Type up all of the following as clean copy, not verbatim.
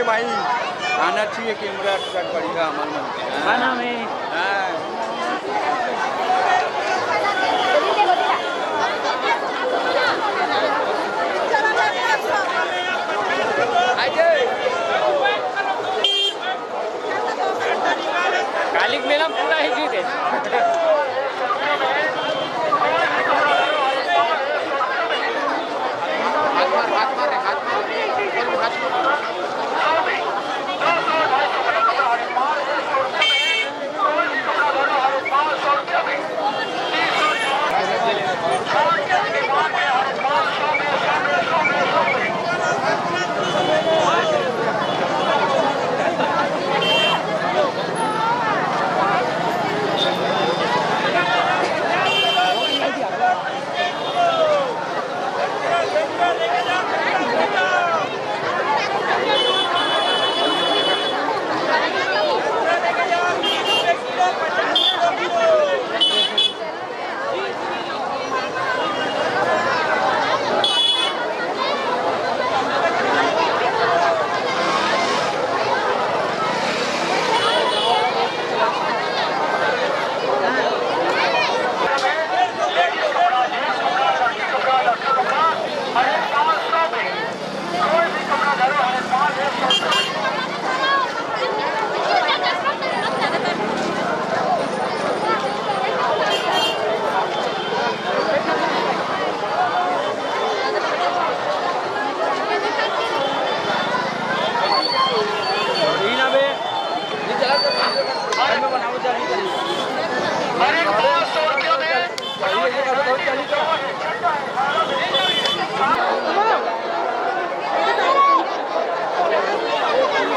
भाई आना चाहिए कैमरा स्टार्ट पड़ेगा हमारे मन क्या नाम है? कालिक मेला पूरा ही जीत है।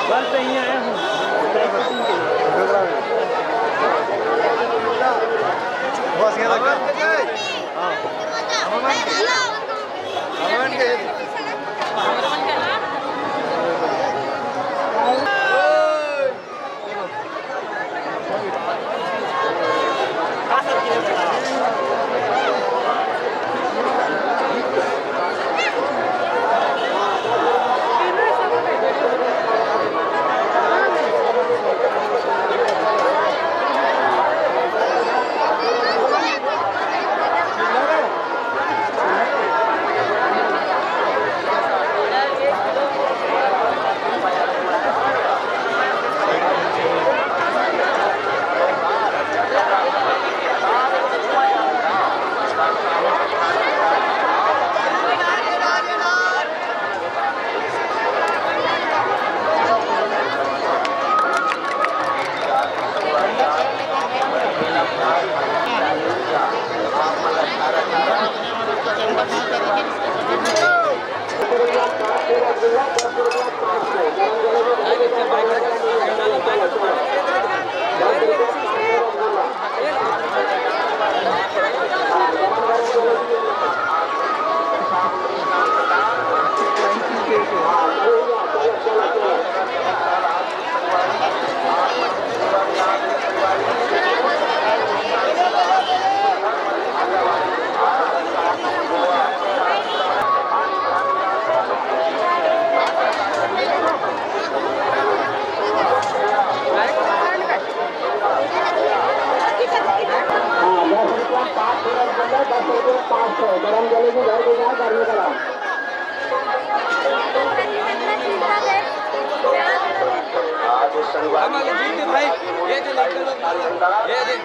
बस यहीं आया हूँ बस यहाँ तक गरम जलेबी घर के जाए करने का हम आगे जीते भाई ये दे लेकर लो ये दे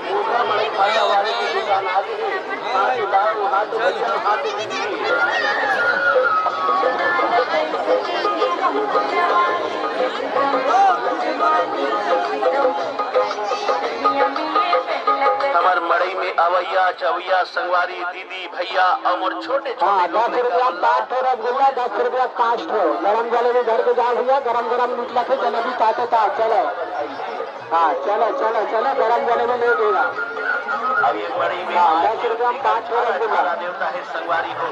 हमार मड़ई में अवैया चवैया संगवारी दीदी भैया और छोटे हाँ छोटे 10 रुपया 5 ठो रसगुल्ला 10 रुपया 5 ठो गरम जलेबी घर के जाए भैया गरम गरम निकला थे जलेबी काटे था चलो हाँ चलो चलो चलो गरम जलेबी ले देगा अब ये मड़ई में 10 रुपया 5 ठो रसगुल्ला देवता है संगवारी को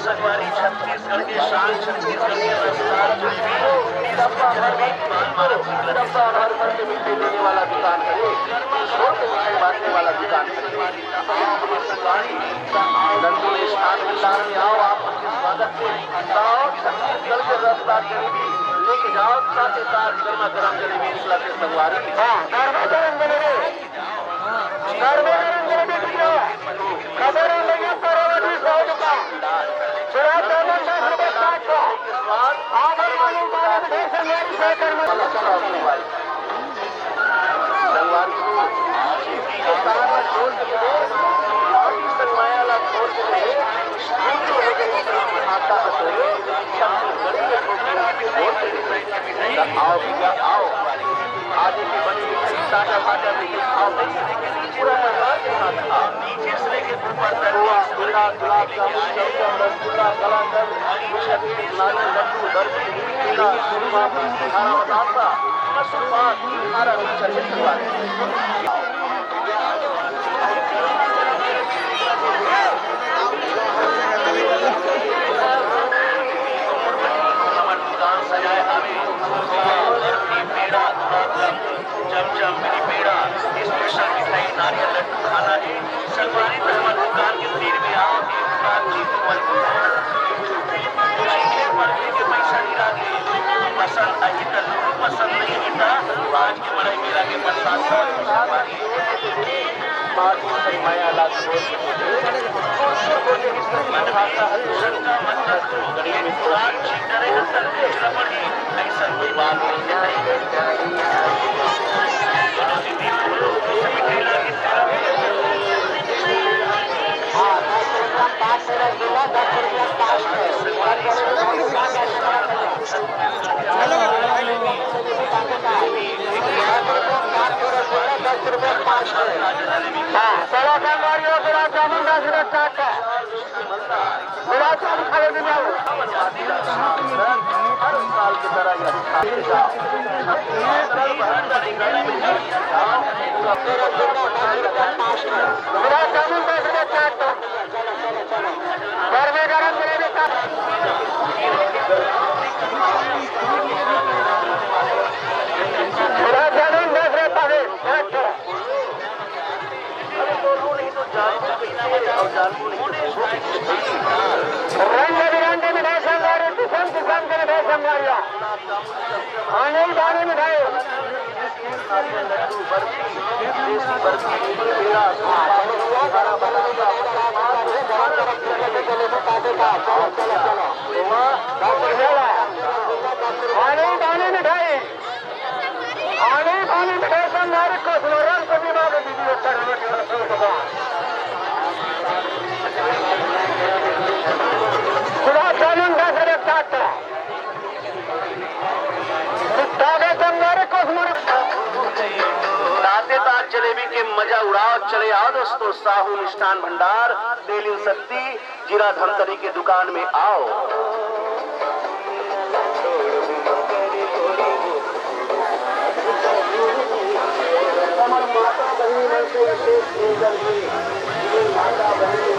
संगवारी छत्तीसगढ़ के शान छत्तीसगढ़ के रफ्तार डब्बा भर भर के मिठाई देने वाला दुकान है छोड़ के मिठाई बांटने वाला दुकान नंदू ने स्थान विचार में आओ आप स्वागत छत्तीसगढ़ के रफ्तार जलेबी लेके जाओ साथ ही साथ गर्मा गर्म जलेबी इसला के संगवारी आओ भैया आओ आगे की बनी ताजा ताजा आओ पूरा परिवार के साथ आओ नीचे से लेके ऊपर तक गुलाब जामुन चमचम रसगुल्ला कलाकंद छत्तीस नारियल लड्डू बर्फी पेड़ा सुरमा खारा बतासा मसूर पाक खारा मिक्सचर करवा सजाए हमें पेड़ा चमचम मिनी पेड़ा स्पेशल मिठाई नारियल लड्डू खाना है संगवारी हमारे दुकान के तीर में आओ एक साथ के पैसा गिरा के पसंद आई तो पसंद नहीं होता आज के बड़े मेला के प्रसाद माया लाख ऐसा कोई बात हर साल की तरह रंग बिरंगे मिठाई संगारी किस्म किस्म के मिठाई संगारिया आने जाने मिठाई लड्डू बर्फी देसी बर्फी पेड़ा आने जाने मिठाई संगारी को सुनोरन को भी मांगे वीडियो करने के गुलाब जामुन 10 रुपये 60 दांतेदार जलेबी के मजा उड़ाओ चले आओ दोस्तों साहू मिष्ठान भंडार दिल्ली शक्ति जीरा धमतरी के दुकान में आओ माता बहनी